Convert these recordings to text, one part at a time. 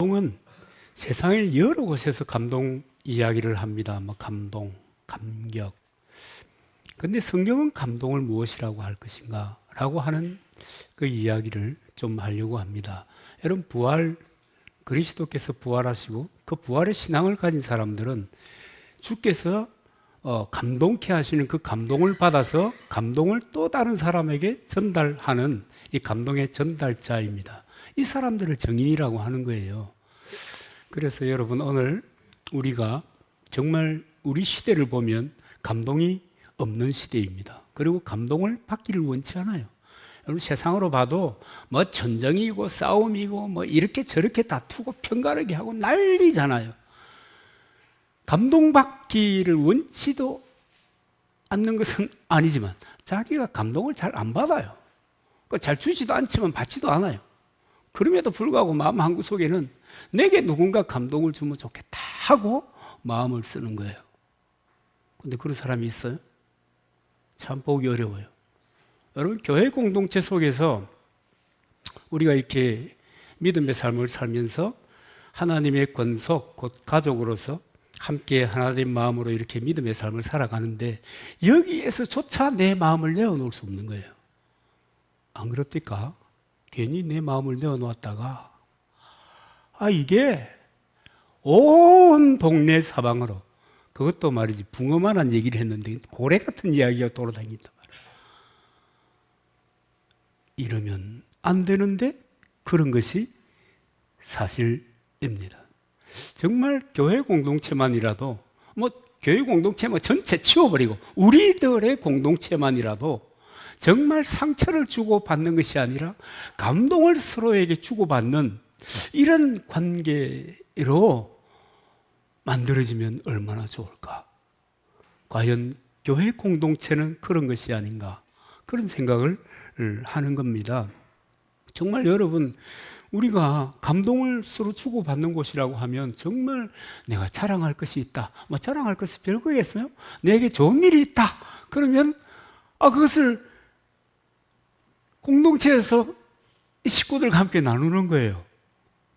감동은 세상의 여러 곳에서 감동 이야기를 합니다. 감동, 감격. 근데 성경은 감동을 무엇이라고 할 것인가? 라고 하는 그 이야기를 좀 하려고 합니다. 여러분, 그리스도께서 부활하시고 그 부활의 신앙을 가진 사람들은 주께서 감동케 하시는 그 감동을 받아서 감동을 또 다른 사람에게 전달하는 이 감동의 전달자입니다. 이 사람들을 증인이라고 하는 거예요. 그래서 여러분, 오늘 우리가 정말 우리 시대를 보면 감동이 없는 시대입니다. 그리고 감동을 받기를 원치 않아요. 여러분, 세상으로 봐도 전쟁이고 싸움이고 이렇게 저렇게 다투고 편가르기 하고 난리잖아요. 감동받기를 원치도 않는 것은 아니지만 자기가 감동을 잘 안 받아요. 잘 주지도 않지만 받지도 않아요. 그럼에도 불구하고 마음 한구석에는 내게 누군가 감동을 주면 좋겠다 하고 마음을 쓰는 거예요. 근데 그런 사람이 있어요? 참 보기 어려워요. 여러분, 교회 공동체 속에서 우리가 이렇게 믿음의 삶을 살면서 하나님의 권속, 곧 가족으로서 함께 하나님 마음으로 이렇게 믿음의 삶을 살아가는데 여기에서조차 내 마음을 내어놓을 수 없는 거예요. 안 그렇습니까? 괜히 내 마음을 내어놓았다가 이게 온 동네 사방으로, 그것도 말이지 붕어만한 얘기를 했는데 고래 같은 이야기가 돌아다닌단 말이에요. 이러면 안 되는데 그런 것이 사실입니다. 정말 교회 공동체만이라도 교회 공동체 전체 치워버리고 우리들의 공동체만이라도 정말 상처를 주고받는 것이 아니라 감동을 서로에게 주고받는 이런 관계로 만들어지면 얼마나 좋을까? 과연 교회 공동체는 그런 것이 아닌가? 그런 생각을 하는 겁니다. 정말 여러분, 우리가 감동을 서로 주고받는 곳이라고 하면 정말 내가 자랑할 것이 있다. 자랑할 것이 별거겠어요? 내게 좋은 일이 있다. 그러면 그것을 공동체에서 식구들과 함께 나누는 거예요.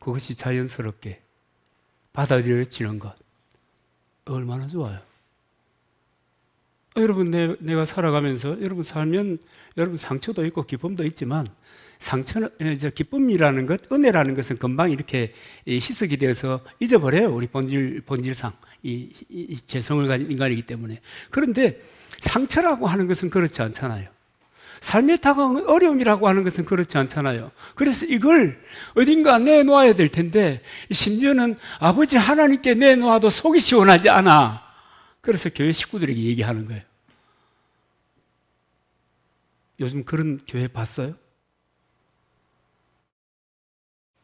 그것이 자연스럽게 받아들여지는 것. 얼마나 좋아요. 여러분, 내가 살아가면서 여러분 살면 여러분 상처도 있고 기쁨도 있지만 기쁨이라는 것, 은혜라는 것은 금방 이렇게 희석이 되어서 잊어버려요. 우리 본질상 이 죄성을 가진 인간이기 때문에. 그런데 상처라고 하는 것은 그렇지 않잖아요. 삶에 다가오는 어려움이라고 하는 것은 그렇지 않잖아요. 그래서 이걸 어딘가 내놓아야 될 텐데 심지어는 아버지 하나님께 내놓아도 속이 시원하지 않아. 그래서 교회 식구들에게 얘기하는 거예요. 요즘 그런 교회 봤어요?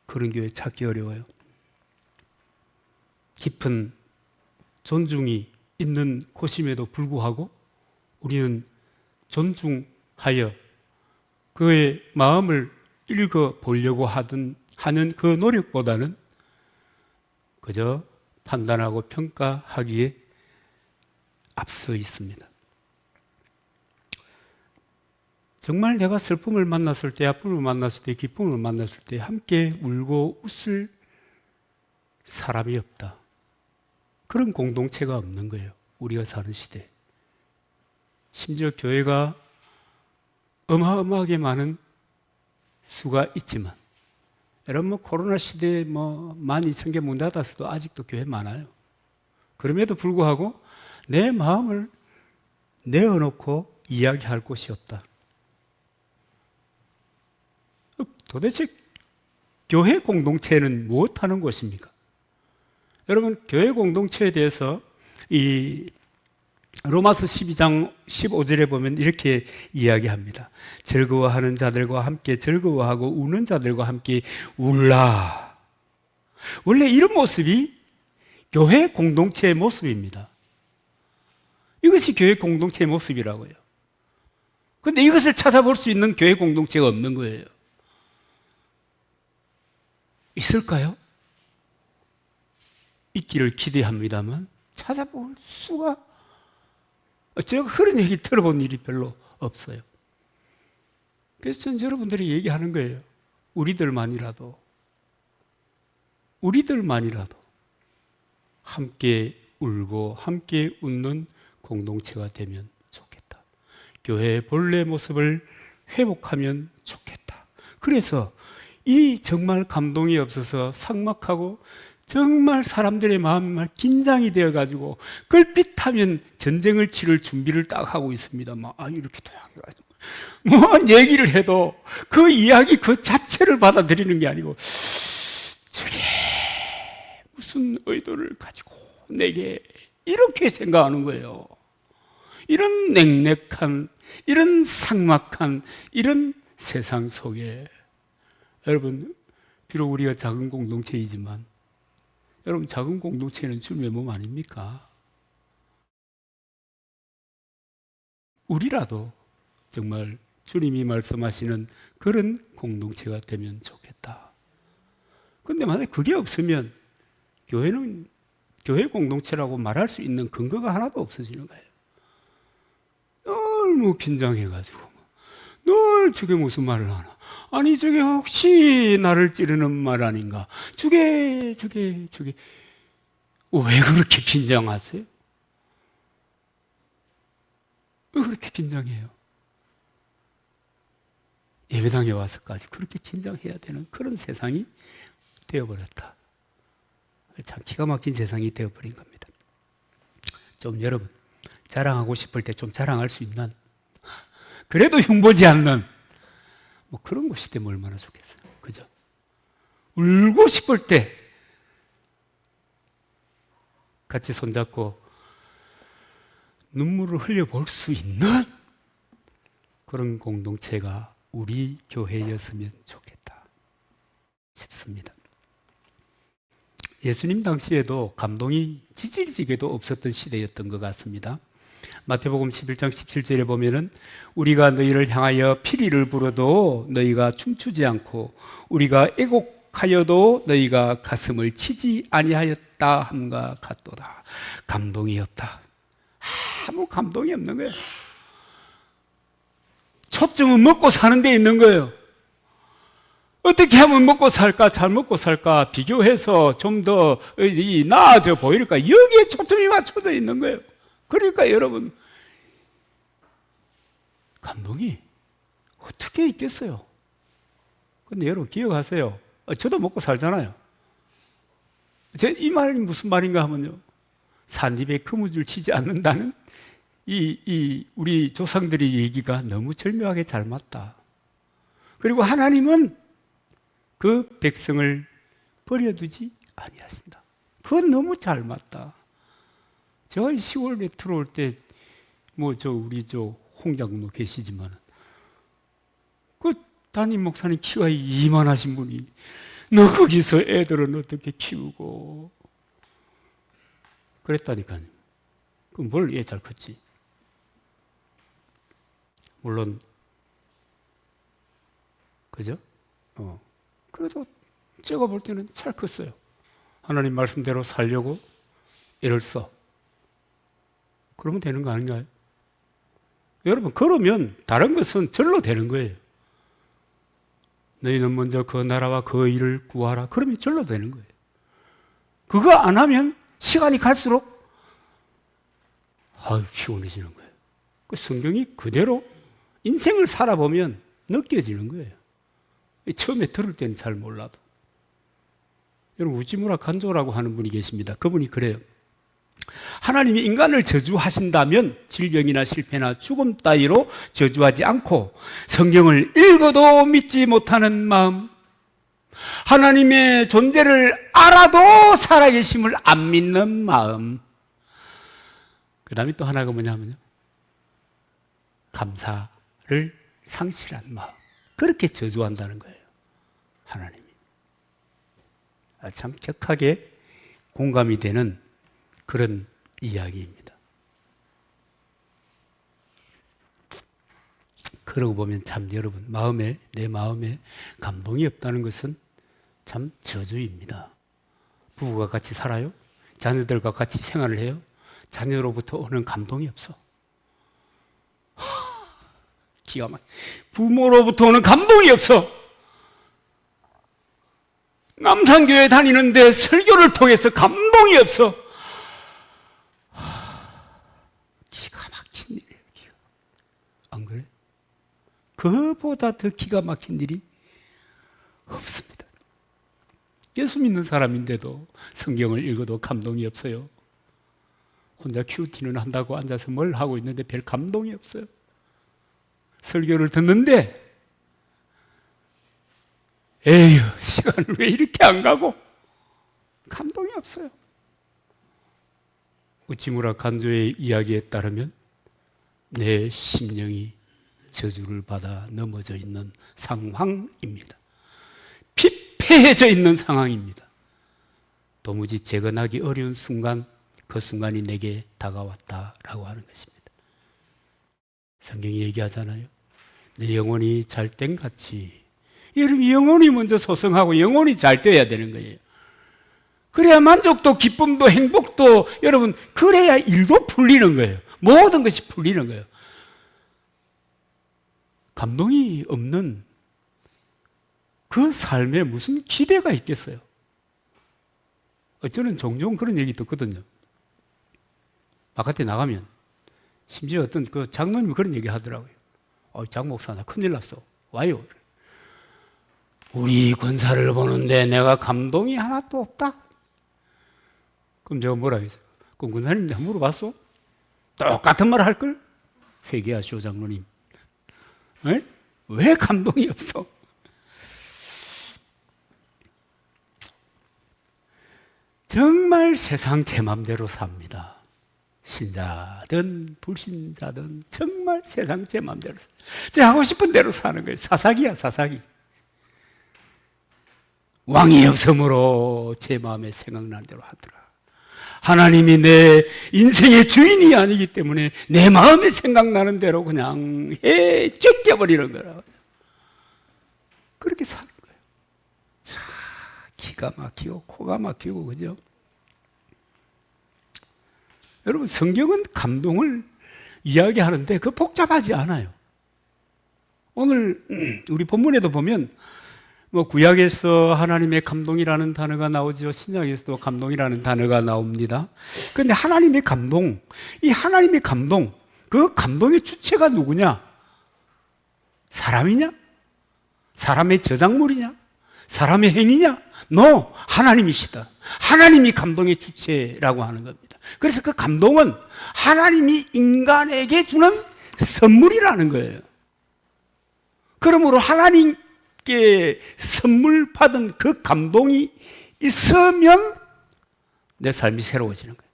그런 교회 찾기 어려워요. 깊은 존중이 있는 곳임에도 불구하고 우리는 존중하여 그의 마음을 읽어보려고 하는 그 노력보다는 그저 판단하고 평가하기에 앞서 있습니다. 정말 내가 슬픔을 만났을 때, 아픔을 만났을 때, 기쁨을 만났을 때 함께 울고 웃을 사람이 없다. 그런 공동체가 없는 거예요. 우리가 사는 시대. 심지어 교회가 어마어마하게 많은 수가 있지만 여러분, 코로나 시대에 12,000개 문 닫았어도 아직도 교회 많아요. 그럼에도 불구하고 내 마음을 내어놓고 이야기할 곳이 없다. 도대체 교회 공동체는 무엇하는 곳입니까? 여러분, 교회 공동체에 대해서 이 로마서 12장 15절에 보면 이렇게 이야기합니다. 즐거워하는 자들과 함께 즐거워하고 우는 자들과 함께 울라. 원래 이런 모습이 교회 공동체의 모습입니다. 이것이 교회 공동체의 모습이라고요. 그런데 이것을 찾아볼 수 있는 교회 공동체가 없는 거예요. 있을까요? 있기를 기대합니다만 찾아볼 수가, 제가 그런 얘기 들어본 일이 별로 없어요. 그래서 저는 여러분들이 얘기하는 거예요. 우리들만이라도 우리들만이라도 함께 울고 함께 웃는 공동체가 되면 좋겠다. 교회의 본래 모습을 회복하면 좋겠다. 그래서 이 정말 감동이 없어서 삭막하고 정말 사람들의 마음이 긴장이 되어가지고 걸핏하면 전쟁을 치를 준비를 딱 하고 있습니다. 이렇게 딱 해가지고 뭔 얘기를 해도 그 이야기 그 자체를 받아들이는 게 아니고 저게 무슨 의도를 가지고 내게 이렇게 생각하는 거예요. 이런 냉랭한, 이런 삭막한, 이런 세상 속에 여러분, 비록 우리가 작은 공동체이지만 여러분, 작은 공동체는 주님의 몸 아닙니까? 우리라도 정말 주님이 말씀하시는 그런 공동체가 되면 좋겠다. 그런데 만약에 그게 없으면 교회는 교회 공동체라고 말할 수 있는 근거가 하나도 없어지는 거예요. 너무 긴장해가지고 늘 저게 무슨 말을 하나, 아니 저게 혹시 나를 찌르는 말 아닌가, 저게 왜 그렇게 긴장하세요? 왜 그렇게 긴장해요? 예배당에 와서까지 그렇게 긴장해야 되는 그런 세상이 되어버렸다. 참 기가 막힌 세상이 되어버린 겁니다. 좀 여러분, 자랑하고 싶을 때 좀 자랑할 수 있는, 그래도 흉보지 않는 그런 곳이 되면 얼마나 좋겠어요. 그죠? 울고 싶을 때 같이 손잡고 눈물을 흘려볼 수 있는 그런 공동체가 우리 교회였으면 좋겠다 싶습니다. 예수님 당시에도 감동이 지질지게도 없었던 시대였던 것 같습니다. 마태복음 11장 17절에 보면은 우리가 너희를 향하여 피리를 불어도 너희가 춤추지 않고 우리가 애곡하여도 너희가 가슴을 치지 아니하였다 함과 같도다. 감동이 없다. 아무 감동이 없는 거예요. 초점은 먹고 사는 데 있는 거예요. 어떻게 하면 먹고 살까, 잘 먹고 살까, 비교해서 좀 더 나아져 보일까, 여기에 초점이 맞춰져 있는 거예요. 그러니까 여러분, 감동이 어떻게 있겠어요? 근데 여러분 기억하세요. 저도 먹고 살잖아요. 이 말이 무슨 말인가 하면요, 산입에 그물줄 치지 않는다는 우리 조상들의 얘기가 너무 절묘하게 잘 맞다. 그리고 하나님은 그 백성을 버려두지 아니하신다. 그건 너무 잘 맞다. 저 10월에 들어올 때 우리 홍장로 계시지만 그 담임 목사님 키가 이만하신 분이 너 거기서 애들은 어떻게 키우고 그랬다니까요. 그럼 뭘 애 잘 컸지? 물론 그죠? 그래도 제가 볼 때는 잘 컸어요. 하나님 말씀대로 살려고 애를 써. 그러면 되는 거 아닌가요? 여러분, 그러면 다른 것은 절로 되는 거예요. 너희는 먼저 그 나라와 그 일을 구하라. 그러면 절로 되는 거예요. 그거 안 하면 시간이 갈수록 피곤해지는 거예요. 그 성경이 그대로 인생을 살아보면 느껴지는 거예요. 처음에 들을 때는 잘 몰라도. 여러분, 우지무라 간조라고 하는 분이 계십니다. 그분이 그래요. 하나님이 인간을 저주하신다면 질병이나 실패나 죽음 따위로 저주하지 않고 성경을 읽어도 믿지 못하는 마음, 하나님의 존재를 알아도 살아계심을 안 믿는 마음, 그 다음에 또 하나가 뭐냐면요, 감사를 상실한 마음, 그렇게 저주한다는 거예요. 하나님이. 참 격하게 공감이 되는 그런 이야기입니다. 그러고 보면 참 여러분, 내 마음에 감동이 없다는 것은 참 저주입니다. 부부가 같이 살아요? 자녀들과 같이 생활을 해요? 자녀로부터 오는 감동이 없어. 기가 막혀. 부모로부터 오는 감동이 없어. 남산교회 다니는데 설교를 통해서 감동이 없어. 기가 막힌 일이에요. 안 그래? 그보다 더 기가 막힌 일이 없습니다. 예수 믿는 사람인데도 성경을 읽어도 감동이 없어요. 혼자 큐티는 한다고 앉아서 뭘 하고 있는데 별 감동이 없어요. 설교를 듣는데 에휴, 시간을 왜 이렇게 안 가고 감동이 없어요. 우치무라 간조의 이야기에 따르면 내 심령이 저주를 받아 넘어져 있는 상황입니다. 피폐해져 있는 상황입니다. 도무지 재건하기 어려운 순간, 그 순간이 내게 다가왔다라고 하는 것입니다. 성경이 얘기하잖아요. 내 영혼이 잘된 같이. 여러분, 영혼이 먼저 소성하고 영혼이 잘 돼야 되는 거예요. 그래야 만족도 기쁨도 행복도, 여러분, 그래야 일도 풀리는 거예요. 모든 것이 풀리는 거예요. 감동이 없는 그 삶에 무슨 기대가 있겠어요? 저는 종종 그런 얘기 듣거든요. 바깥에 나가면 심지어 어떤 그 장로님이 그런 얘기 하더라고요. 장 목사, 나 큰일 났어. 와요. 우리 권사를 보는데 내가 감동이 하나도 없다. 그럼 제가 뭐라 했어요? 그럼 권사님한테 한번 물어봤어? 똑같은 말 할걸? 회개하시오, 장로님. 에? 왜 감동이 없어? 정말 세상 제 맘대로 삽니다. 신자든 불신자든 정말 세상 제 맘대로 삽니다. 제가 하고 싶은 대로 사는 거예요. 사사기야, 사사기. 왕이 없으므로 제 마음에 생각나는 대로 하더라. 하나님이 내 인생의 주인이 아니기 때문에 내 마음에 생각나는 대로 그냥 쫓겨버리는 거라. 그렇게 사는 거예요. 참 기가 막히고 코가 막히고, 그죠? 여러분, 성경은 감동을 이야기하는데 그 복잡하지 않아요. 오늘 우리 본문에도 보면 구약에서 하나님의 감동이라는 단어가 나오죠. 신약에서도 감동이라는 단어가 나옵니다. 그런데 하나님의 감동, 이 하나님의 감동, 그 감동의 주체가 누구냐? 사람이냐? 사람의 저작물이냐? 사람의 행위냐? No, 하나님이시다. 하나님이 감동의 주체라고 하는 겁니다. 그래서 그 감동은 하나님이 인간에게 주는 선물이라는 거예요. 그러므로 하나님께 선물 받은 그 감동이 있으면 내 삶이 새로워지는 거예요.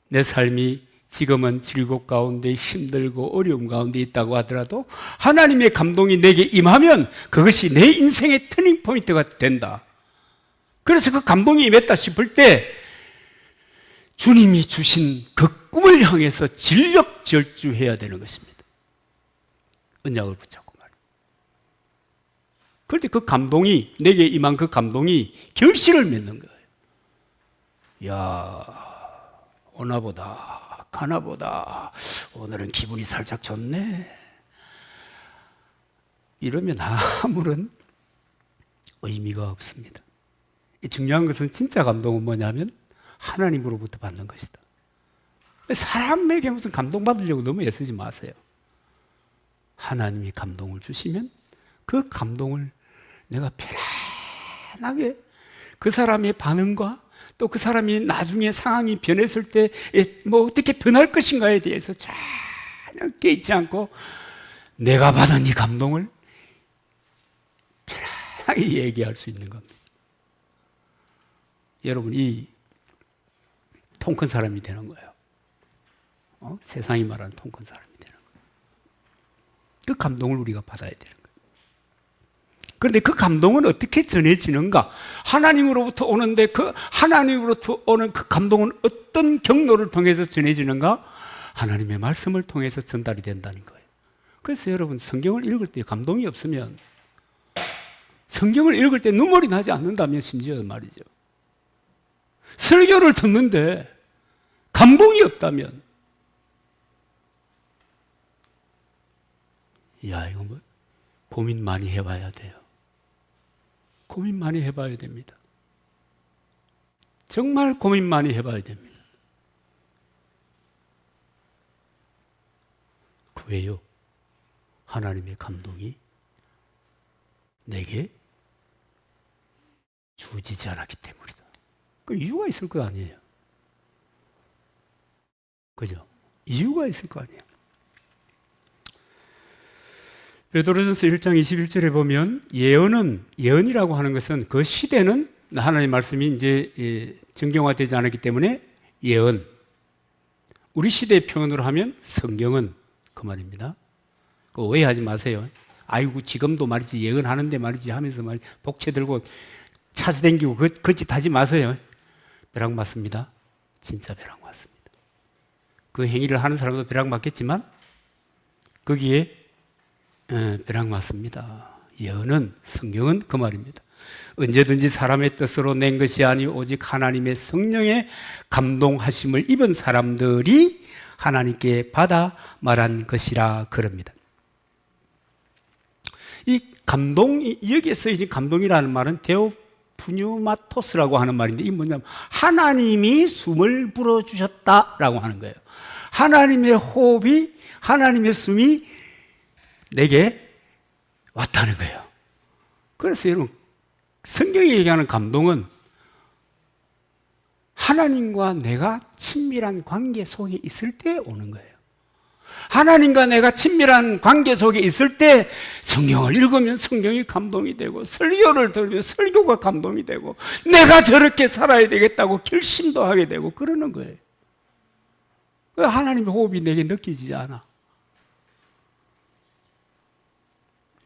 내 삶이 지금은 질곡 가운데 힘들고 어려움 가운데 있다고 하더라도 하나님의 감동이 내게 임하면 그것이 내 인생의 터닝 포인트가 된다. 그래서 그 감동이 임했다 싶을 때 주님이 주신 그 꿈을 향해서 진력절주해야 되는 것입니다. 언약을 붙잡고 말이에요. 그런데 그 감동이, 내게 임한 그 감동이 결실을 맺는 거예요. 야, 오나보다 가나보다 오늘은 기분이 살짝 좋네. 이러면 아무런 의미가 없습니다. 중요한 것은, 진짜 감동은 뭐냐면 하나님으로부터 받는 것이다. 사람에게 무슨 감동받으려고 너무 애쓰지 마세요. 하나님이 감동을 주시면 그 감동을 내가 편안하게 그 사람의 반응과 또 그 사람이 나중에 상황이 변했을 때 어떻게 변할 것인가에 대해서 전혀 깨있지 않고 내가 받은 이 감동을 편안하게 얘기할 수 있는 겁니다. 여러분, 이 통 큰 사람이 되는 거예요. 세상이 말하는 통 큰 사람이 되는 거예요. 그 감동을 우리가 받아야 되는 거예요. 그런데 그 감동은 어떻게 전해지는가? 하나님으로부터 오는데 그 하나님으로부터 오는 그 감동은 어떤 경로를 통해서 전해지는가? 하나님의 말씀을 통해서 전달이 된다는 거예요. 그래서 여러분, 성경을 읽을 때 감동이 없으면, 성경을 읽을 때 눈물이 나지 않는다면 심지어 말이죠. 설교를 듣는데 감동이 없다면, 야, 이거 고민 많이 해봐야 돼요. 고민 많이 해봐야 됩니다. 정말 고민 많이 해봐야 됩니다. 왜요? 하나님의 감동이 내게 주어지지 않았기 때문이다. 그 이유가 있을 거 아니에요. 그죠? 이유가 있을 거 아니에요. 베드로전서 1장 21절에 보면 예언이라고 하는 것은 그 시대는 하나님의 말씀이 이제 정경화되지 않았기 때문에 예언. 우리 시대의 표현으로 하면 성경은 그 말입니다. 오해하지 마세요. 아이고 지금도 말이지 예언하는데 말이지 하면서 복채 들고 찾아다니고 그 짓 하지 마세요. 벼락 맞습니다. 진짜 벼락 맞습니다. 그 행위를 하는 사람도 벼락 맞겠지만 거기에 벼락 맞습니다. 예언은 성경은 그 말입니다. 언제든지 사람의 뜻으로 낸 것이 아니 오직 하나님의 성령의 감동하심을 입은 사람들이 하나님께 받아 말한 것이라 그럽니다. 이 감동, 여기에 쓰여진 감동이라는 말은 데오프뉴마토스라고 하는 말인데 이 뭐냐면 하나님이 숨을 불어주셨다라고 하는 거예요. 하나님의 호흡이, 하나님의 숨이 내게 왔다는 거예요. 그래서 여러분 성경이 얘기하는 감동은 하나님과 내가 친밀한 관계 속에 있을 때 오는 거예요. 하나님과 내가 친밀한 관계 속에 있을 때 성경을 읽으면 성경이 감동이 되고 설교를 들으면 설교가 감동이 되고 내가 저렇게 살아야 되겠다고 결심도 하게 되고 그러는 거예요. 하나님의 호흡이 내게 느껴지지 않아.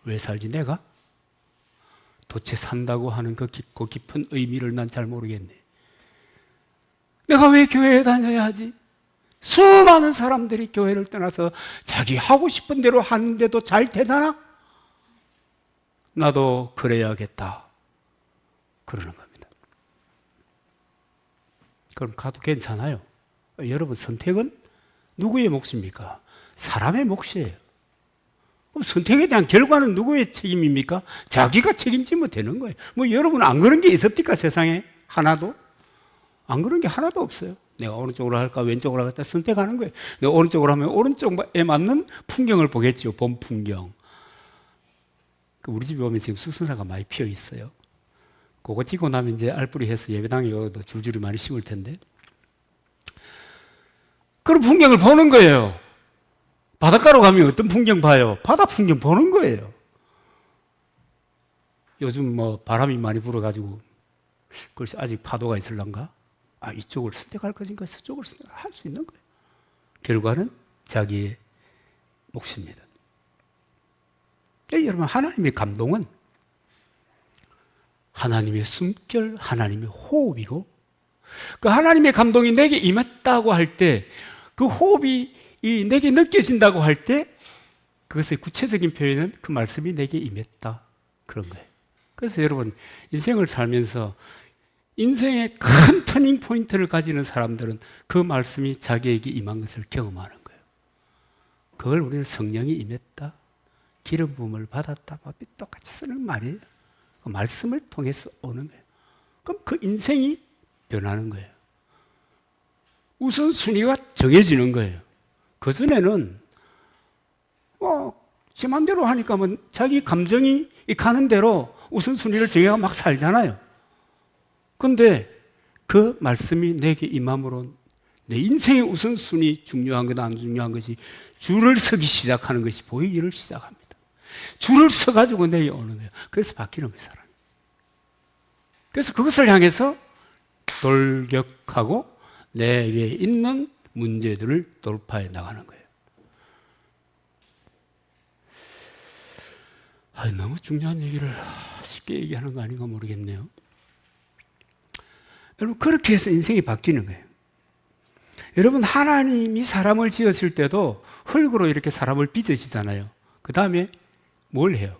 왜 살지 내가? 도대체 산다고 하는 그 깊고 깊은 의미를 난 잘 모르겠네. 내가 왜 교회에 다녀야 하지? 수많은 사람들이 교회를 떠나서 자기 하고 싶은 대로 하는데도 잘 되잖아? 나도 그래야겠다. 그러는 겁니다. 그럼 가도 괜찮아요. 여러분 선택은 누구의 몫입니까? 사람의 몫이에요. 그럼 선택에 대한 결과는 누구의 책임입니까? 자기가 책임지면 되는 거예요. 뭐 여러분 안 그런 게 있습니까? 세상에 하나도? 안 그런 게 하나도 없어요. 내가 오른쪽으로 할까 왼쪽으로 할까 선택하는 거예요. 내가 오른쪽으로 하면 오른쪽에 맞는 풍경을 보겠지요. 봄 풍경. 우리 집에 오면 지금 수선화가 많이 피어 있어요. 그거 찍고 나면 이제 알뿌리 해서 예배당에 여기도 줄줄이 많이 심을 텐데. 그런 풍경을 보는 거예요. 바닷가로 가면 어떤 풍경 봐요? 바다 풍경 보는 거예요. 요즘 뭐 바람이 많이 불어가지고 글쎄 아직 파도가 있을란가? 이쪽을 선택할 것인가 저쪽을 선택할 수 있는 거예요. 결과는 자기의 몫입니다. 여러분 하나님의 감동은 하나님의 숨결, 하나님의 호흡이고 그 하나님의 감동이 내게 임했다고 할 때 그 호흡이 내게 느껴진다고 할 때 그것의 구체적인 표현은 그 말씀이 내게 임했다 그런 거예요. 그래서 여러분 인생을 살면서 인생의 큰 터닝 포인트를 가지는 사람들은 그 말씀이 자기에게 임한 것을 경험하는 거예요. 그걸 우리는 성령이 임했다, 기름 부음을 받았다, 똑같이 쓰는 말이에요. 그 말씀을 통해서 오는 거예요. 그럼 그 인생이 변하는 거예요. 우선순위가 정해지는 거예요. 그전에는 제 마음대로 하니까 자기 감정이 가는 대로 우선순위를 정해가 막 살잖아요. 그런데 그 말씀이 내게 임함으로 내 인생의 우선순위 중요한 것 안 중요한 것이 줄을 서기 시작하는 것이 보이기를 시작합니다. 줄을 서가지고 내게 오는 거예요. 그래서 바뀌는 거예요, 사람이. 그래서 그것을 향해서 돌격하고 내게 있는 문제들을 돌파해 나가는 거예요. 너무 중요한 얘기를 쉽게 얘기하는 거 아닌가 모르겠네요. 여러분 그렇게 해서 인생이 바뀌는 거예요. 여러분 하나님이 사람을 지었을 때도 흙으로 이렇게 사람을 빚으시잖아요. 그 다음에 뭘 해요?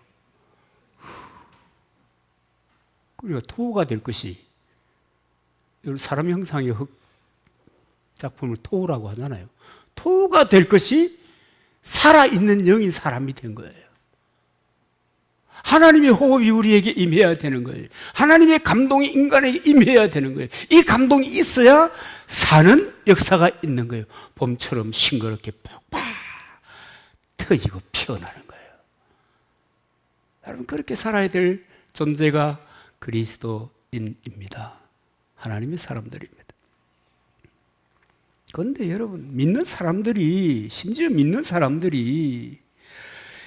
우리가 토가 될 것이 사람 형상의 흙 작품을 토라고 하잖아요. 토가 될 것이 살아있는 영인 사람이 된 거예요. 하나님의 호흡이 우리에게 임해야 되는 거예요. 하나님의 감동이 인간에게 임해야 되는 거예요. 이 감동이 있어야 사는 역사가 있는 거예요. 봄처럼 싱그럽게 폭팍 터지고 피어나는 거예요. 여러분, 그렇게 살아야 될 존재가 그리스도인입니다. 하나님의 사람들입니다. 그런데 여러분,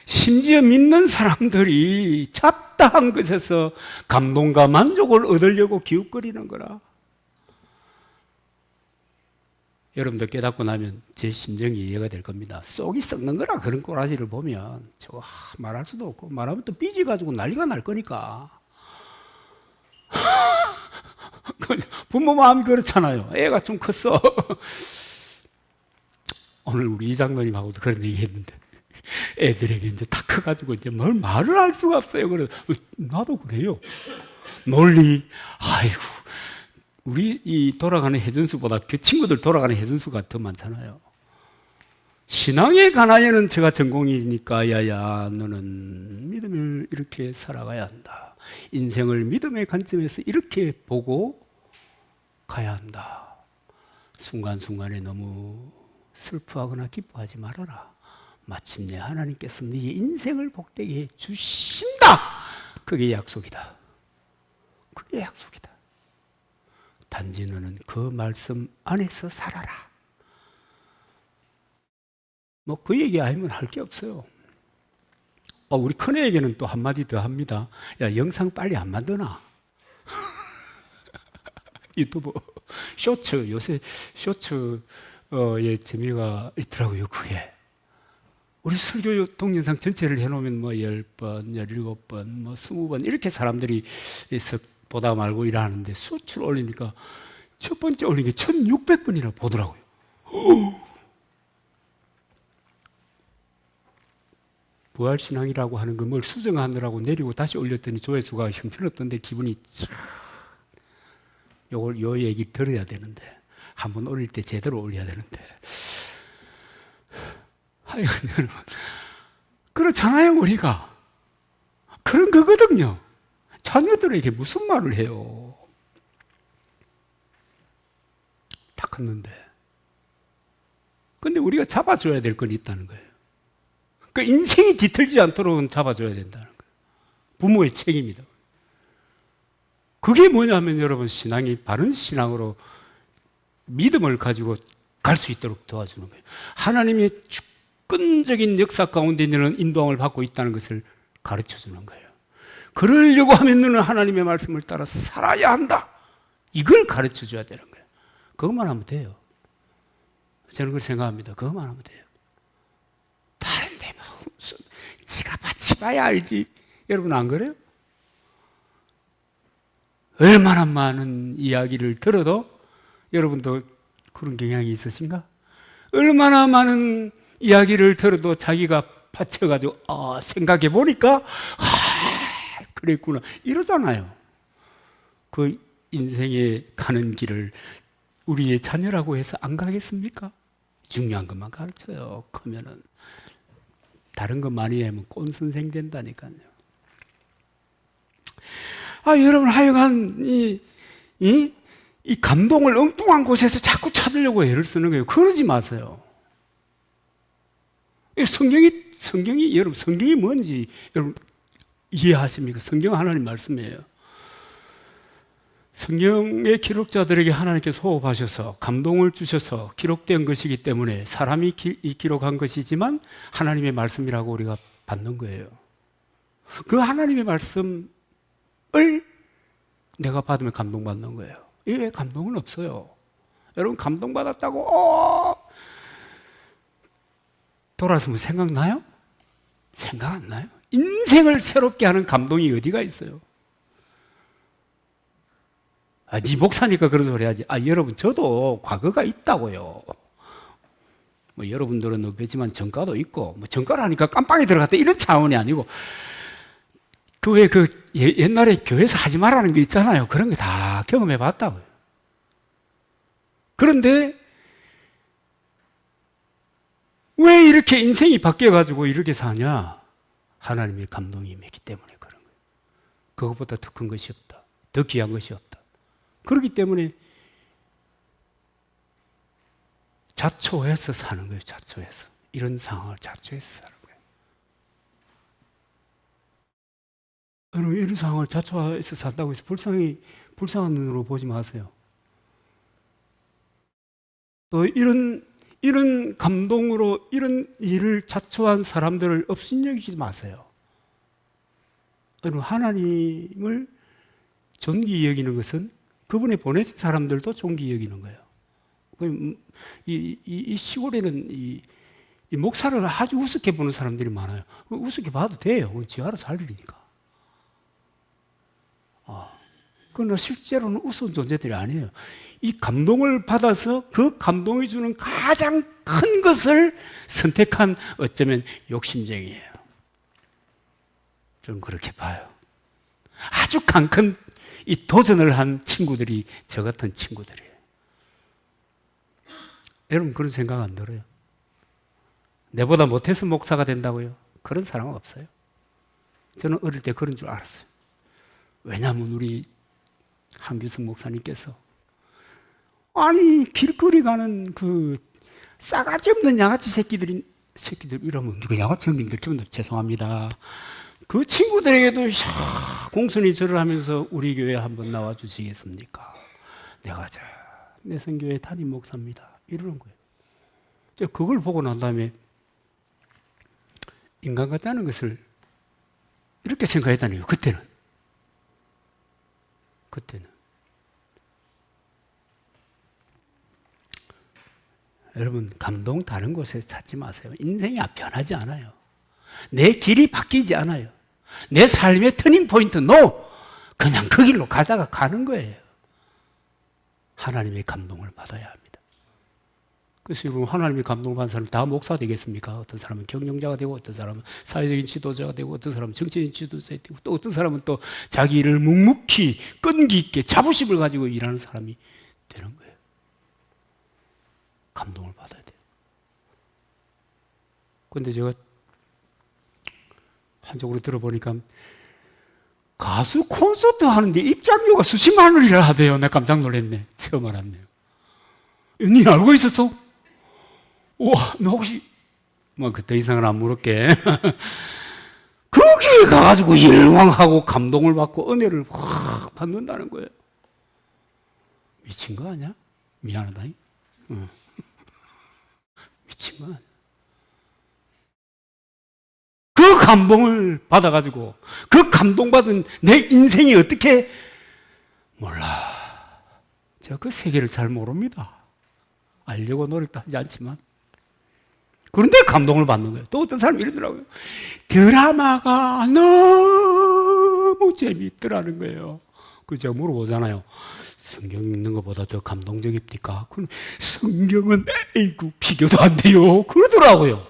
심지어 믿는 사람들이 잡다한 것에서 감동과 만족을 얻으려고 기웃거리는 거라. 여러분들 깨닫고 나면 제 심정이 이해가 될 겁니다. 쏙이 썩는 거라. 그런 꼬라지를 보면 저 말할 수도 없고, 말하면 또 삐져가지고 난리가 날 거니까. 부모 마음이 그렇잖아요. 애가 좀 컸어. 오늘 우리 이장로님하고도 그런 얘기 했는데, 애들에게 이제 다 커가지고 이제 뭘 말을 할 수가 없어요. 그래, 나도 그래요. 논리, 아이고, 우리 이 돌아가는 해준수보다 그 친구들 돌아가는 해준수가 더 많잖아요. 신앙에 관하여는 제가 전공이니까, 야야, 너는 믿음을 이렇게 살아가야 한다. 인생을 믿음의 관점에서 이렇게 보고 가야 한다. 순간순간에 너무 슬퍼하거나 기뻐하지 말아라. 마침내 하나님께서 네 인생을 복되게 해 주신다. 그게 약속이다. 그게 약속이다. 단지 너는 그 말씀 안에서 살아라. 뭐 그 얘기 아니면 할 게 없어요. 우리 큰애에게는 또 한마디 더 합니다. 야, 영상 빨리 안 만드나? 유튜브 쇼츠, 요새 쇼츠에 재미가 있더라고요. 그게 우리 설교 동영상 전체를 해놓으면 뭐 10번, 17번, 뭐 20번 이렇게 사람들이 보다 말고 일하는데, 쇼츠를 올리니까 첫 번째 올린 게 1600번이나 보더라고요. 부활신앙이라고 하는 걸 수정하느라고 내리고 다시 올렸더니 조회수가 형편없던데 기분이 참. 요 얘기 들어야 되는데, 한번 올릴 때 제대로 올려야 되는데. 하여간 여러분, 그렇잖아요. 우리가 그런 거거든요. 자녀들에게 무슨 말을 해요? 다 컸는데. 근데 우리가 잡아줘야 될 건 있다는 거예요. 그 인생이 뒤틀지 않도록 잡아줘야 된다는 거예요. 부모의 책임이다. 그게 뭐냐면 여러분, 신앙이 바른 신앙으로 믿음을 가지고 갈 수 있도록 도와주는 거예요. 하나님의 주권적인 역사 가운데 너는 인도함을 받고 있다는 것을 가르쳐 주는 거예요. 그러려고 하면 너는 하나님의 말씀을 따라 살아야 한다. 이걸 가르쳐 줘야 되는 거예요. 그것만 하면 돼요. 저는 그걸 생각합니다. 그것만 하면 돼요. 다른 데 무슨 지가 같이 봐야 알지. 여러분 안 그래요? 얼마나 많은 이야기를 들어도 여러분도 그런 경향이 있으신가? 얼마나 많은 이야기를 들어도 자기가 받쳐가지고 생각해 보니까 그랬구나 이러잖아요. 그 인생에 가는 길을 우리의 자녀라고 해서 안 가겠습니까? 중요한 것만 가르쳐요. 그러면은 다른 거 많이 하면 꼰선생 된다니까요. 여러분, 하여간 이 감동을 엉뚱한 곳에서 자꾸 찾으려고 애를 쓰는 거예요. 그러지 마세요. 성경이 여러분, 성경이 뭔지 여러분 이해하십니까? 성경은 하나님 말씀이에요. 성경의 기록자들에게 하나님께서 호흡하셔서 감동을 주셔서 기록된 것이기 때문에 사람이 기록한 것이지만 하나님의 말씀이라고 우리가 받는 거예요. 그 하나님의 말씀을 내가 받으면 감동받는 거예요. 왜 감동은 없어요? 여러분, 감동받았다고 돌아서면 생각나요? 생각 안 나요? 인생을 새롭게 하는 감동이 어디가 있어요? 네 목사니까 그런 소리 하지. 여러분, 저도 과거가 있다고요. 뭐 여러분들은 없겠지만 전과도 있고, 뭐 전과라니까 깜빡이 들어갔다 이런 차원이 아니고, 옛날에 교회에서 하지 말라는 게 있잖아요. 그런 거 다 경험해 봤다고요. 그런데 왜 이렇게 인생이 바뀌어가지고 이렇게 사냐? 하나님의 감동이 임했기 때문에 그것보다 더 큰 것이 없다. 더 귀한 것이 없다. 그렇기 때문에 자초해서 사는 거예요. 자초해서. 이런 상황을 자초해서 사는 거예요. 여러분, 이런 상황을 자초해서 산다고 해서 불쌍한 눈으로 보지 마세요. 또 이런 감동으로 이런 일을 자초한 사람들을 업신여기지 마세요. 여러분, 하나님을 존귀히 여기는 것은 그분이 보내신 사람들도 존귀히 여기는 거예요. 이 시골에는 이 목사를 아주 우습게 보는 사람들이 많아요. 우습게 봐도 돼요. 지 알아서 할 일이니까. 그러나 실제로는 우스운 존재들이 아니에요. 이 감동을 받아서 그 감동이 주는 가장 큰 것을 선택한 어쩌면 욕심쟁이에요. 저는 그렇게 봐요. 아주 강큰 이 도전을 한 친구들이 저 같은 친구들이에요. 여러분, 그런 생각 안 들어요? 내보다 못해서 목사가 된다고요? 그런 사람은 없어요. 저는 어릴 때 그런 줄 알았어요. 왜냐하면 우리 한규성 목사님께서 아니 길거리 가는 그 싸가지 없는 양아치 새끼들 이러면 누가 양아치 형님들 기분 죄송합니다. 그 친구들에게도 공손히 절을 하면서 우리 교회 한번 나와 주시겠습니까? 내가 내 선교회 담임 목사입니다. 이러는 거예요. 그걸 보고 난 다음에 인간 같다는 것을 이렇게 생각했다니요. 그때는 여러분, 감동 다른 곳에 찾지 마세요. 인생이 변하지 않아요. 내 길이 바뀌지 않아요. 내 삶의 터닝 포인트 그냥 그 길로 가다가 가는 거예요. 하나님의 감동을 받아야 합니다. 그래서 여러분, 하나님의 감동을 받은 사람 다 목사 되겠습니까? 어떤 사람은 경영자가 되고, 어떤 사람은 사회적인 지도자가 되고, 어떤 사람은 정치적인 지도자가 되고, 또 어떤 사람은 또 자기 일을 묵묵히 끈기 있게 자부심을 가지고 일하는 사람이 되는 거예요. 감동을 받아야 돼요. 그런데 제가 한쪽으로 들어보니까 가수 콘서트 하는데 입장료가 수십만 원이라 하대요. 내가 깜짝 놀랐네. 처음 알았네요. 니 알고 있었어? 우와, 너 혹시 그때 이상은 안 물을게. 거기에 가가지고 열광하고 감동을 받고 은혜를 확 받는다는 거예요. 미친 거 아니야? 미안하다. 미친 거 아니야? 그 감동을 받아가지고 그 감동받은 내 인생이 어떻게 몰라. 제가 그 세계를 잘 모릅니다. 알려고 노력도 하지 않지만 그런데 감동을 받는 거예요. 또 어떤 사람이 이러더라고요. 드라마가 너무 재미있더라는 거예요. 그 제가 물어보잖아요. 성경 읽는 것보다 더 감동적입니까? 그럼 성경은 에이구 비교도 안 돼요. 그러더라고요.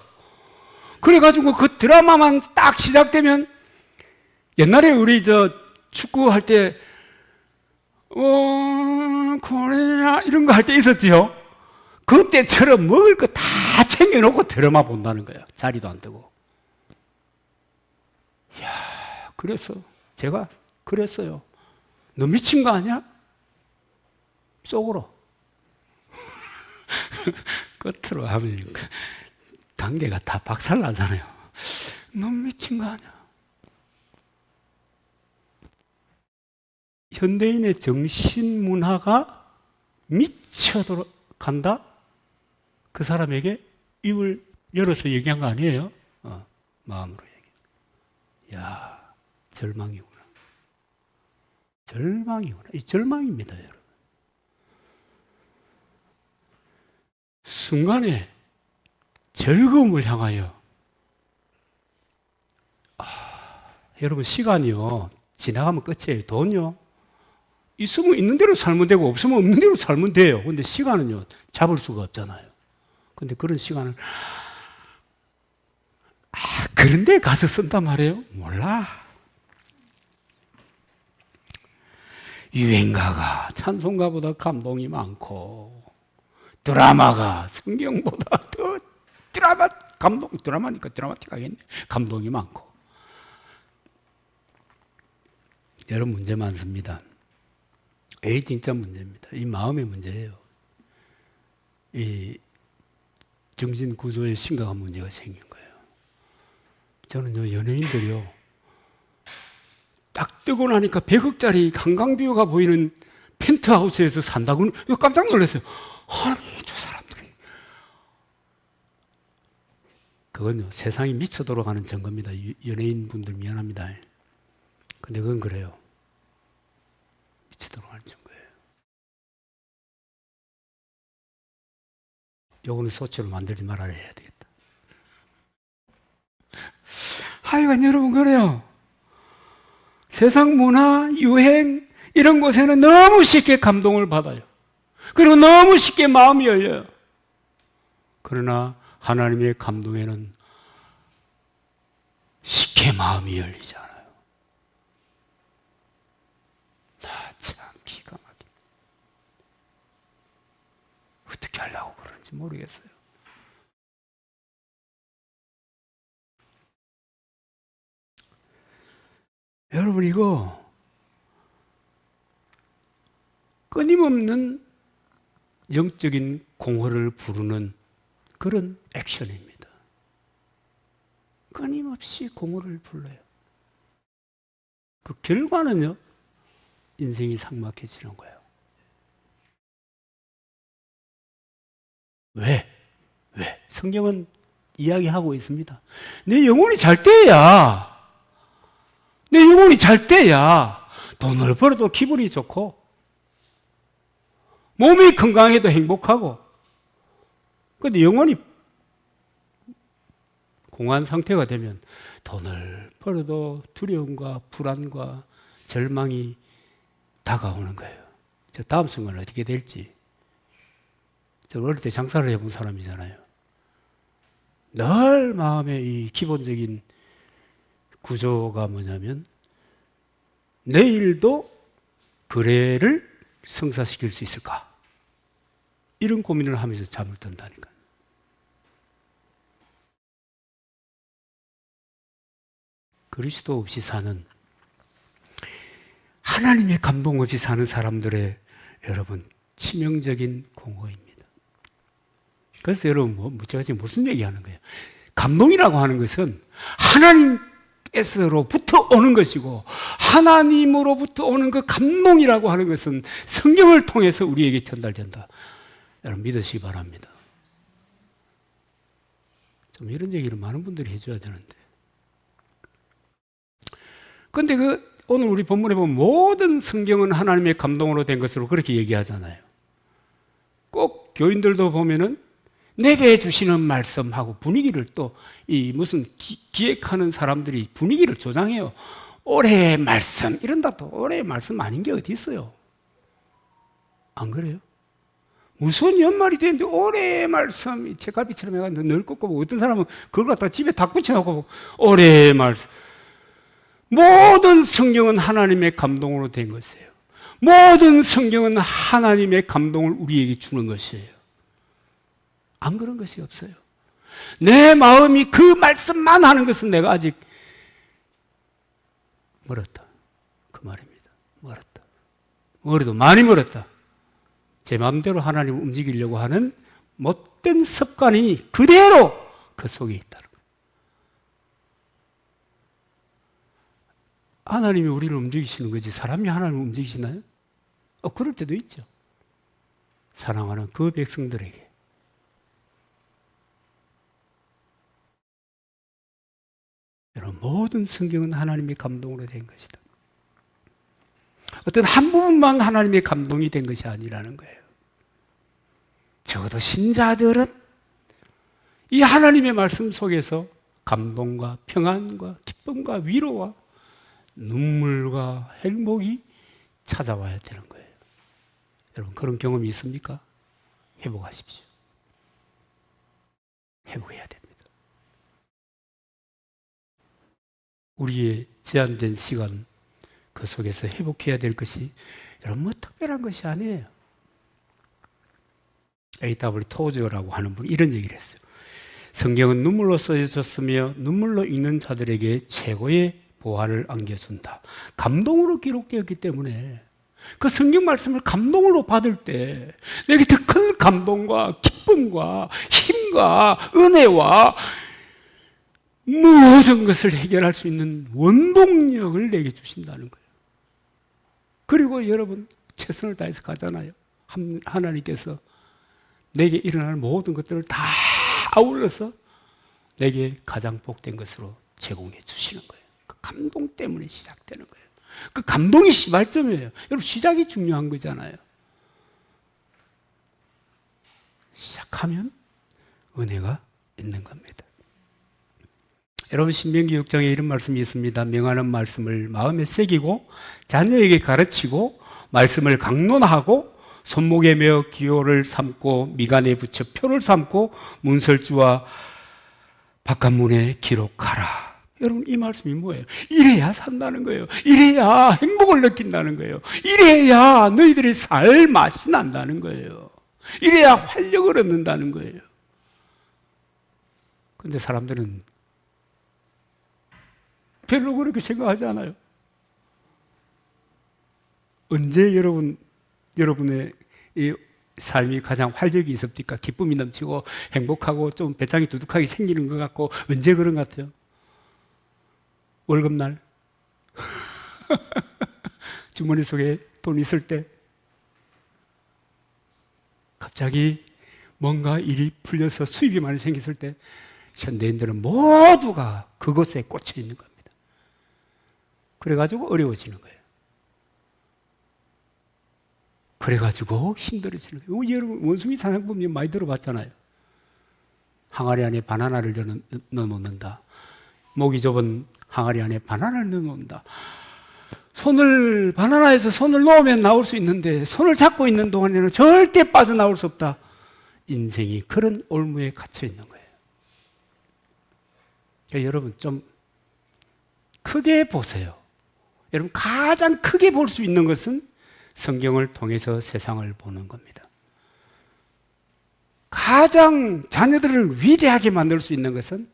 그래가지고 그 드라마만 딱 시작되면 옛날에 우리 축구할 때 코리아 이런 거 할 때 있었지요. 그때처럼 먹을 거 다 챙겨놓고 드라마 본다는 거예요. 자리도 안 뜨고. 이야, 그래서 제가 그랬어요. 너 미친 거 아니야? 속으로. 끝으로 하면 관계가 다 박살나잖아요. 너 미친 거 아니야? 현대인의 정신 문화가 미쳐 간다? 그 사람에게 입을 열어서 얘기한 거 아니에요? 마음으로 얘기. 야, 절망이구나. 절망이구나. 이 절망입니다, 여러분. 순간에 즐거움을 향하여 여러분, 시간이요 지나가면 끝이에요. 돈요 있으면 있는 대로 살면 되고 없으면 없는 대로 살면 돼요. 근데 시간은요 잡을 수가 없잖아요. 근데 그런 시간을 그런 데 가서 쓴단 말이에요? 몰라. 유행가가 찬송가보다 감동이 많고 드라마가 성경보다 더 드라마니까 드라마틱하겠네. 감동이 많고 여러 문제 많습니다. 진짜 문제입니다. 이 마음의 문제예요. 이 정신 구조에 심각한 문제가 생긴 거예요. 저는요, 연예인들이요, 딱 뜨고 나니까 100억짜리 한강뷰가 보이는 펜트하우스에서 산다고는 깜짝 놀랐어요. 아니, 저 사람들이. 그건요, 세상이 미쳐 돌아가는 증거입니다. 연예인 분들 미안합니다. 근데 그건 그래요. 미쳐 돌아가는 증거예요. 요거는 소치로 만들지 말아야 해야 되겠다. 하여간 여러분, 그래요. 세상 문화, 유행, 이런 곳에는 너무 쉽게 감동을 받아요. 그리고 너무 쉽게 마음이 열려요. 그러나 하나님의 감동에는 쉽게 마음이 열리지 않아요. 참 기가 막혀. 어떻게 하려고 그러는지 모르겠어요. 여러분, 이거 끊임없는 영적인 공허를 부르는 그런 액션입니다. 끊임없이 공허를 불러요. 그 결과는요, 인생이 삭막해지는 거예요. 왜? 성경은 이야기하고 있습니다. 내 영혼이 잘 때야. 내 영혼이 잘 때야 돈을 벌어도 기분이 좋고 몸이 건강해도 행복하고, 근데 영혼이 공허한 상태가 되면 돈을 벌어도 두려움과 불안과 절망이 다가오는 거예요. 저 다음 순간 어떻게 될지. 저 어릴 때 장사를 해본 사람이잖아요. 늘 마음의 이 기본적인 구조가 뭐냐면 내일도 거래를 성사시킬 수 있을까? 이런 고민을 하면서 잠을 든다니까요. 그리스도 없이 사는, 하나님의 감동 없이 사는 사람들의 여러분 치명적인 공허입니다. 그래서 여러분 제가 지금 무슨 얘기하는 거예요? 감동이라고 하는 것은 하나님께서로부터 오는 것이고, 하나님으로부터 오는 그 감동이라고 하는 것은 성경을 통해서 우리에게 전달된다. 여러분 믿으시기 바랍니다. 좀 이런 얘기를 많은 분들이 해줘야 되는데. 그런데 오늘 우리 본문에 보면 모든 성경은 하나님의 감동으로 된 것으로 그렇게 얘기하잖아요. 꼭 교인들도 보면은 내게 주시는 말씀하고 분위기를 또 무슨 기획하는 사람들이 분위기를 조장해요. 올해의 말씀 이런다. 또 올해의 말씀 아닌 게 어디 있어요? 안 그래요? 무슨 연말이 되는데 올해의 말씀, 책갈피처럼 해가지고 늘 꺾고, 어떤 사람은 그걸 갖다 집에 다 붙여놓고 올해의 말씀. 모든 성경은 하나님의 감동으로 된 것이에요. 모든 성경은 하나님의 감동을 우리에게 주는 것이에요. 안 그런 것이 없어요. 내 마음이 그 말씀만 하는 것은 내가 아직 멀었다. 그 말입니다. 멀었다. 멀어도 많이 멀었다. 제 마음대로 하나님을 움직이려고 하는 못된 습관이 그대로 그 속에 있다는 거예요. 하나님이 우리를 움직이시는 거지 사람이 하나님을 움직이시나요? 그럴 때도 있죠. 사랑하는 그 백성들에게. 여러분, 모든 성경은 하나님의 감동으로 된 것이다. 어떤 한 부분만 하나님의 감동이 된 것이 아니라는 거예요. 적어도 신자들은 이 하나님의 말씀 속에서 감동과 평안과 기쁨과 위로와 눈물과 행복이 찾아와야 되는 거예요. 여러분, 그런 경험이 있습니까? 회복하십시오. 회복해야 됩니다. 우리의 제한된 시간 그 속에서 회복해야 될 것이 여러분 뭐 특별한 것이 아니에요. A.W. 토저라고 하는 분이 이런 얘기를 했어요. 성경은 눈물로 써졌으며 눈물로 읽는 자들에게 최고의 보화를 안겨준다. 감동으로 기록되었기 때문에 그 성경 말씀을 감동으로 받을 때 내게 더 큰 감동과 기쁨과 힘과 은혜와 모든 것을 해결할 수 있는 원동력을 내게 주신다는 거예요. 그리고 여러분 최선을 다해서 가잖아요. 하나님께서 내게 일어날 모든 것들을 다 아울러서 내게 가장 복된 것으로 제공해 주시는 거예요. 그 감동 때문에 시작되는 거예요. 그 감동이 시발점이에요. 여러분 시작이 중요한 거잖아요. 시작하면 은혜가 있는 겁니다. 여러분 신명기 6장에 이런 말씀이 있습니다. 명하는 말씀을 마음에 새기고 자녀에게 가르치고 말씀을 강론하고 손목에 메어 기호를 삼고 미간에 붙여 표를 삼고 문설주와 바깥문에 기록하라. 여러분 이 말씀이 뭐예요? 이래야 산다는 거예요. 이래야 행복을 느낀다는 거예요. 이래야 너희들의 살 맛이 난다는 거예요. 이래야 활력을 얻는다는 거예요. 그런데 사람들은 별로 그렇게 생각하지 않아요. 언제 여러분의 이 삶이 가장 활력이 있습니까? 기쁨이 넘치고 행복하고 좀 배짱이 두둑하게 생기는 것 같고 언제 그런 것 같아요? 월급날 주머니 속에 돈 있을 때 갑자기 뭔가 일이 풀려서 수입이 많이 생겼을 때 현대인들은 모두가 그것에 꽂혀 있는 겁니다. 그래가지고 어려워지는 거예요. 그래가지고 힘들어지는 거예요. 여러분 원숭이 사냥법 많이 들어봤잖아요. 항아리 안에 바나나를 넣어놓는다. 목이 좁은 항아리 안에 바나나를 넣어놓는다. 바나나에서 손을 놓으면 나올 수 있는데 손을 잡고 있는 동안에는 절대 빠져나올 수 없다. 인생이 그런 올무에 갇혀 있는 거예요. 그러니까 여러분 좀 크게 보세요. 여러분 가장 크게 볼 수 있는 것은 성경을 통해서 세상을 보는 겁니다. 가장 자녀들을 위대하게 만들 수 있는 것은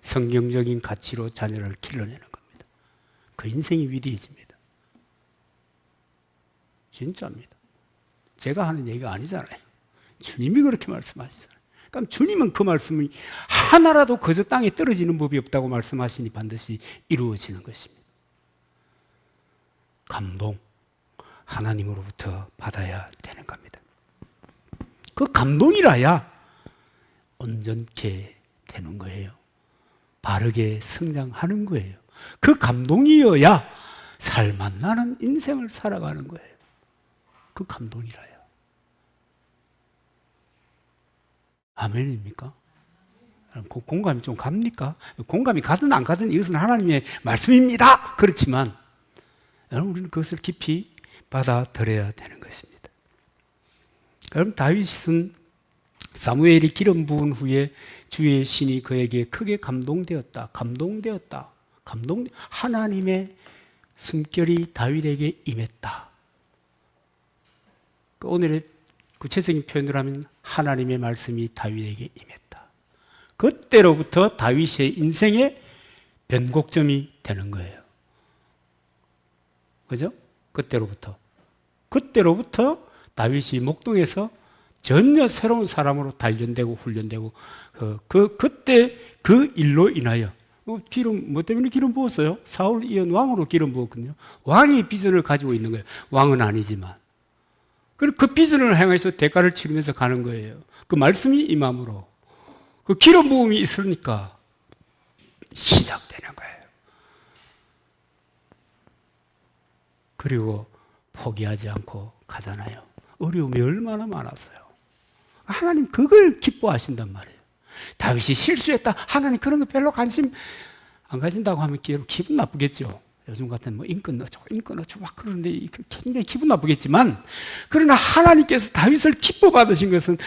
성경적인 가치로 자녀를 길러내는 겁니다. 그 인생이 위대해집니다. 진짜입니다. 제가 하는 얘기가 아니잖아요. 주님이 그렇게 말씀하셨어요. 그럼 주님은 그 말씀이 하나라도 그저 땅에 떨어지는 법이 없다고 말씀하시니 반드시 이루어지는 것입니다. 감동, 하나님으로부터 받아야 되는 겁니다. 그 감동이라야 온전케 되는 거예요. 바르게 성장하는 거예요. 그 감동이어야 살맛 나는 인생을 살아가는 거예요. 그 감동이라요. 아멘입니까? 공감이 좀 갑니까? 공감이 가든 안 가든 이것은 하나님의 말씀입니다. 그렇지만 여러분 우리는 그것을 깊이 받아들여야 되는 것입니다. 여러분 다윗은 사무엘이 기름 부은 후에 주의 신이 그에게 크게 감동되었다. 하나님의 숨결이 다윗에게 임했다. 오늘의 구체적인 표현을 하면 하나님의 말씀이 다윗에게 임했다. 그때로부터 다윗의 인생의 변곡점이 되는 거예요. 그죠? 그때로부터 다윗이 목동에서 전혀 새로운 사람으로 단련되고 훈련되고 그때 그 일로 인하여 뭐 때문에 기름 부었어요? 사울 이은 왕으로 기름 부었거든요. 왕이 비전을 가지고 있는 거예요. 왕은 아니지만. 그리고 그 비전을 향해서 대가를 치르면서 가는 거예요. 그 말씀이 임함으로 그 기름 부음이 있으니까 시작되는 거예요. 그리고 포기하지 않고 가잖아요. 어려움이 얼마나 많았어요. 하나님 그걸 기뻐하신단 말이에요. 다윗이 실수했다. 하나님 그런 거 별로 관심 안 가진다고 하면 기분 나쁘겠죠. 요즘 같은 인권 넣어줘 막 그러는데 굉장히 기분 나쁘겠지만, 그러나 하나님께서 다윗을 기뻐받으신 것은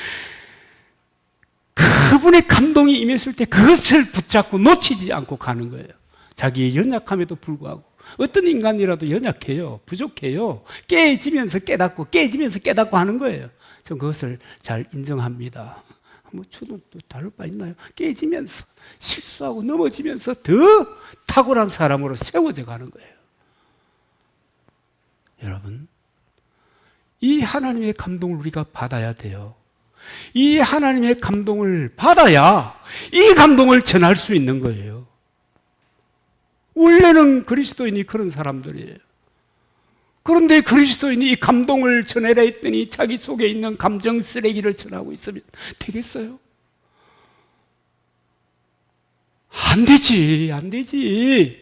그분의 감동이 임했을 때 그것을 붙잡고 놓치지 않고 가는 거예요. 자기의 연약함에도 불구하고. 어떤 인간이라도 연약해요. 부족해요. 깨지면서 깨닫고 하는 거예요. 전 그것을 잘 인정합니다. 뭐 주도 또 다를 바 있나요? 깨지면서 실수하고 넘어지면서 더 탁월한 사람으로 세워져 가는 거예요. 여러분, 이 하나님의 감동을 우리가 받아야 돼요. 이 하나님의 감동을 받아야 이 감동을 전할 수 있는 거예요. 원래는 그리스도인이 그런 사람들이에요. 그런데 그리스도인이 이 감동을 전해라 했더니 자기 속에 있는 감정 쓰레기를 전하고 있으면 되겠어요? 안 되지, 안 되지.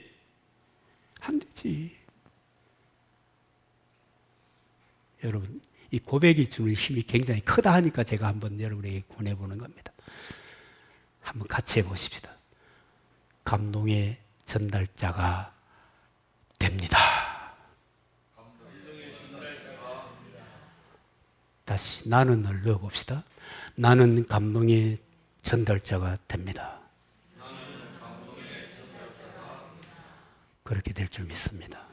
안 되지. 여러분, 이 고백이 주는 힘이 굉장히 크다 하니까 제가 한번 여러분에게 권해보는 겁니다. 한번 같이 해보십시다. 감동의 전달자가 됩니다. 다시 나는을 넣어봅시다. 나는 감동의 전달자가 됩니다. 그렇게 될 줄 믿습니다.